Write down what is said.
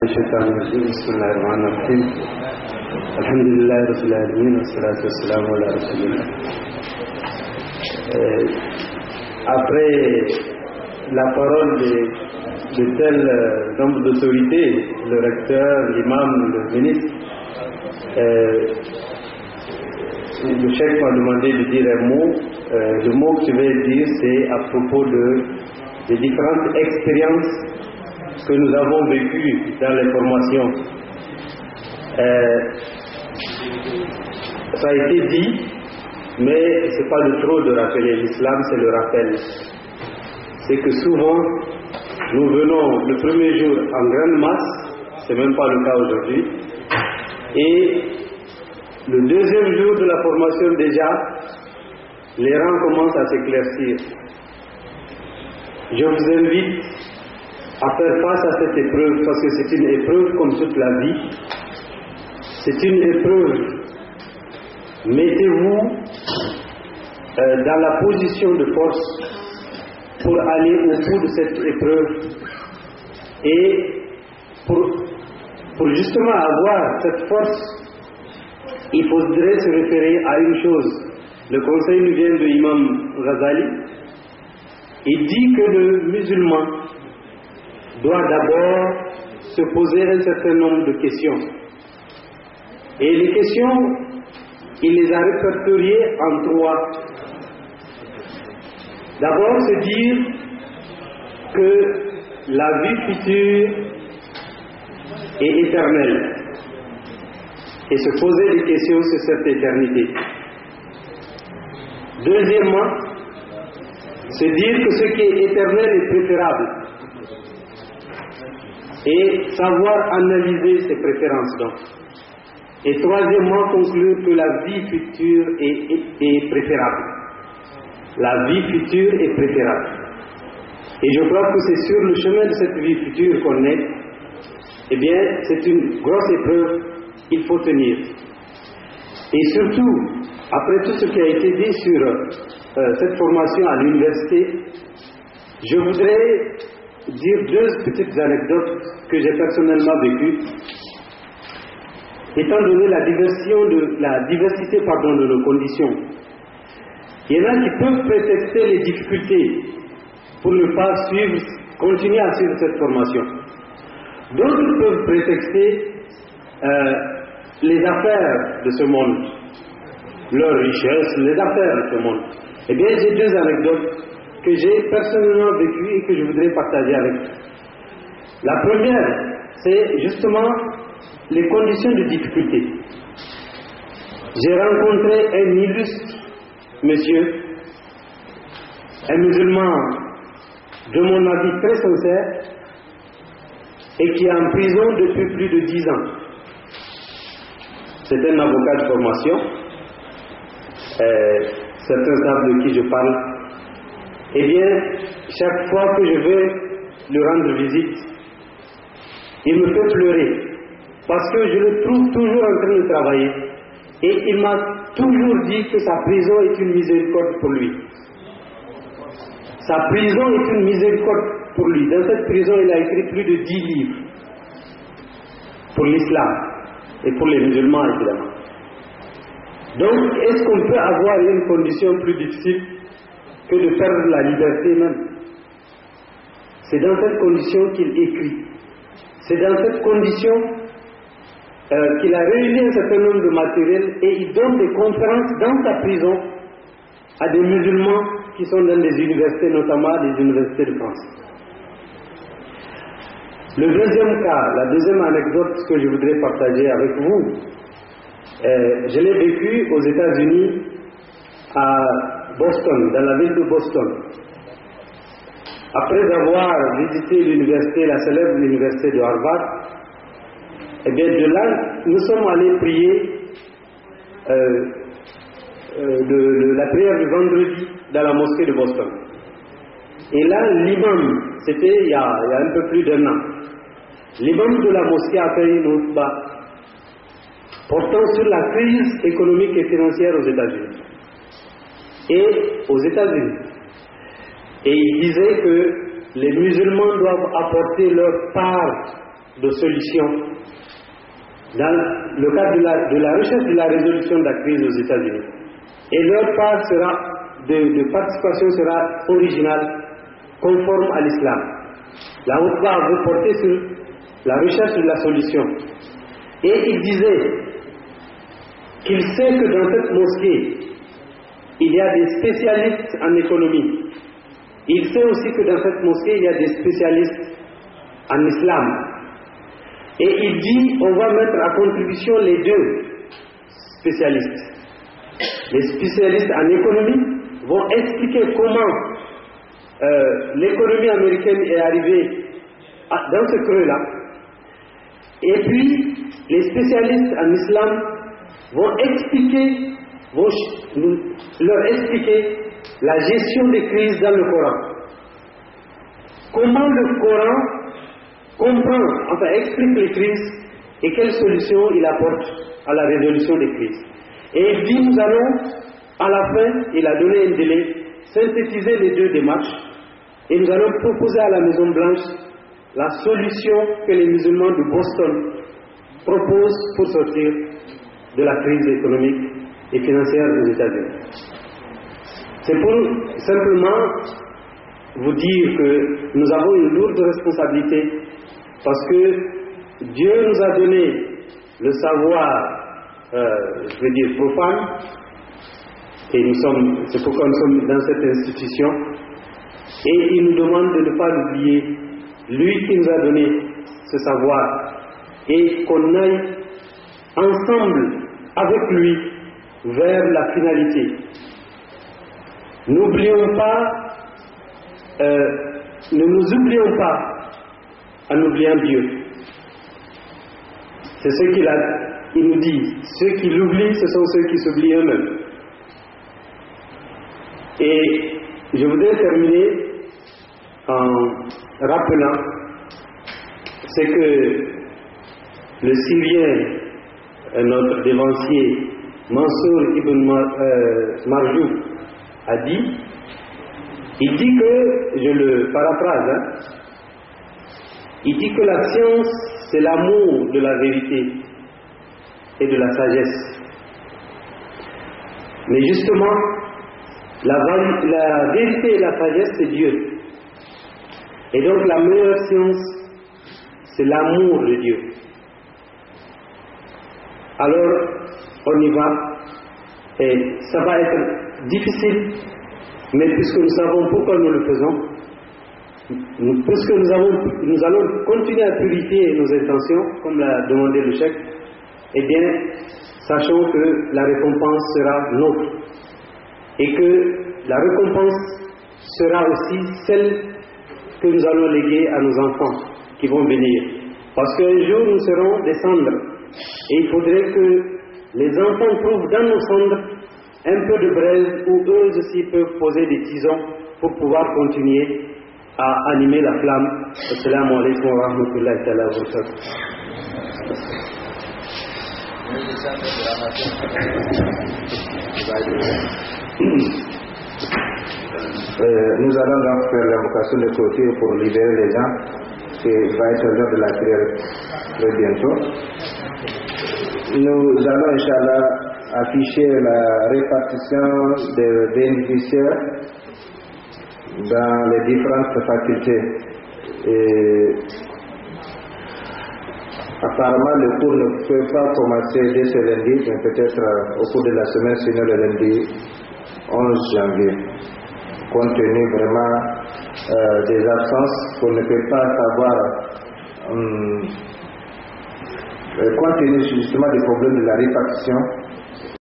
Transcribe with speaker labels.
Speaker 1: الشيطان الرجيم بسم الله الرحمن الرحيم الحمد لله رب العالمين والصلاة والسلام على رسول الله. Après la parole de tel nombre d'autorités, le recteur, l'imam, le ministre, le chef m'a demandé de dire un mot. Le mot que je vais dire, c'est à propos des différentes expériences que nous avons vécues dans les formations. Ça a été dit, mais ce n'est pas le trop de rappeler. L'islam, c'est le rappel. C'est que souvent, nous venons le premier jour en grande masse, ce n'est même pas le cas aujourd'hui, et le deuxième jour de la formation déjà, les rangs commencent à s'éclaircir. Je vous invite à faire face à cette épreuve, parce que c'est une épreuve comme toute la vie. C'est une épreuve. Mettez-vous dans la position de force pour aller au bout de cette épreuve et pour justement avoir cette force, il faudrait se référer à une chose. Le conseil nous vient de l'imam Ghazali. Il dit que le musulman doit d'abord se poser un certain nombre de questions. Et les questions, il les a répertoriées en trois. D'abord, se dire que la vie future est éternelle. Et se poser des questions sur cette éternité. Deuxièmement, se dire que ce qui est éternel est préférable. Et savoir analyser ses préférences donc. Et troisièmement, conclure que la vie future est préférable. La vie future est préférable. Et je crois que c'est sur le chemin de cette vie future qu'on est. Eh bien, c'est une grosse épreuve, il faut tenir. Et surtout, après tout ce qui a été dit sur cette formation à l'université, je voudrais dire deux petites anecdotes que j'ai personnellement vécues. Étant donné la diversité de nos conditions, il y en a qui peuvent prétexter les difficultés pour ne pas continuer à suivre cette formation. D'autres peuvent prétexter les affaires de ce monde, leur richesse, les affaires de ce monde. Eh bien, j'ai deux anecdotes que j'ai personnellement vécues et que je voudrais partager avec vous. La première, c'est justement les conditions de difficulté. J'ai rencontré un illustre monsieur, un musulman de mon avis très sincère et qui est en prison depuis plus de 10 ans. C'est un avocat de formation. Certains savent de qui je parle. Eh bien, chaque fois que je vais lui rendre visite, il me fait pleurer parce que je le trouve toujours en train de travailler et il m'a toujours dit que sa prison est une miséricorde pour lui. Sa prison est une miséricorde pour lui. Dans cette prison, il a écrit plus de 10 livres pour l'islam et pour les musulmans évidemment. Donc, est-ce qu'on peut avoir une condition plus difficile que de perdre la liberté même? C'est dans cette condition qu'il écrit. C'est dans cette condition qu'il a réuni un certain nombre de matériel et il donne des conférences dans sa prison à des musulmans qui sont dans des universités, notamment des universités de France. Le deuxième cas, la deuxième anecdote que je voudrais partager avec vous, je l'ai vécu aux États-Unis, à Boston, dans la ville de Boston. Après avoir visité l'université, la célèbre université de Harvard, eh bien de là, nous sommes allés prier la prière du vendredi dans la mosquée de Boston. Et là, l'imam, c'était il y a un peu plus d'1 an, l'imam de la mosquée a fait une khutba portant sur la crise économique et financière aux États-Unis. Et il disait que les musulmans doivent apporter leur part de solutions dans le cadre de la recherche de la résolution de la crise aux États-Unis. Et leur part de participation sera originale, conforme à l'islam. La haute barre veut porter sur la recherche de la solution. Et il disait qu'il sait que dans cette mosquée, il y a des spécialistes en économie. Il sait aussi que dans cette mosquée, il y a des spécialistes en islam. Et il dit, on va mettre à contribution les deux spécialistes. Les spécialistes en économie vont expliquer comment l'économie américaine est arrivée dans ce creux-là. Et puis, les spécialistes en islam vont leur expliquer la gestion des crises dans le Coran. Comment le Coran explique les crises et quelles solutions il apporte à la résolution des crises. Et il dit, nous allons, à la fin, il a donné un délai, synthétiser les deux démarches et nous allons proposer à la Maison Blanche la solution que les musulmans de Boston proposent pour sortir de la crise économique et financière des États-Unis. C'est pour simplement vous dire que nous avons une lourde responsabilité parce que Dieu nous a donné le savoir, profane, et c'est pourquoi nous sommes dans cette institution, et il nous demande de ne pas l'oublier, lui qui nous a donné ce savoir, et qu'on aille ensemble avec lui vers la finalité. N'oublions pas, ne nous oublions pas en oubliant Dieu. C'est ce qu'il nous dit. Ceux qui l'oublient, ce sont ceux qui s'oublient eux-mêmes. Et je voudrais terminer en rappelant ce que le Syrien, notre dévancier Mansour ibn Marjoub a dit. Il dit que, je le paraphrase, il dit que la science c'est l'amour de la vérité et de la sagesse. Mais justement, la vérité et la sagesse c'est Dieu. Et donc la meilleure science c'est l'amour de Dieu. Alors on y va et ça va être difficile, mais puisque nous savons pourquoi nous le faisons, puisque nous allons continuer à purifier nos intentions, comme l'a demandé le chef, eh bien, sachons que la récompense sera nôtre et que la récompense sera aussi celle que nous allons léguer à nos enfants qui vont venir. Parce qu'un jour nous serons des cendres et il faudrait que les enfants trouvent dans nos cendres un peu de braise où eux aussi peuvent poser des tisons pour pouvoir continuer à animer la flamme. Assalamu alaikum wa rahmatullahi wa barakatuh.
Speaker 2: Nous allons donc faire l'invocation de clôture pour libérer les gens, qui va être l'heure de la prière très bientôt. Nous allons, Inch'Allah, afficher la répartition des bénéficiaires dans les différentes facultés. Et apparemment, le cours ne peut pas commencer dès ce lundi, mais peut-être au cours de la semaine, sinon le lundi 11 janvier. Compte tenu vraiment des absences, qu'on ne peut pas savoir, compte tenu justement des problèmes de la répartition,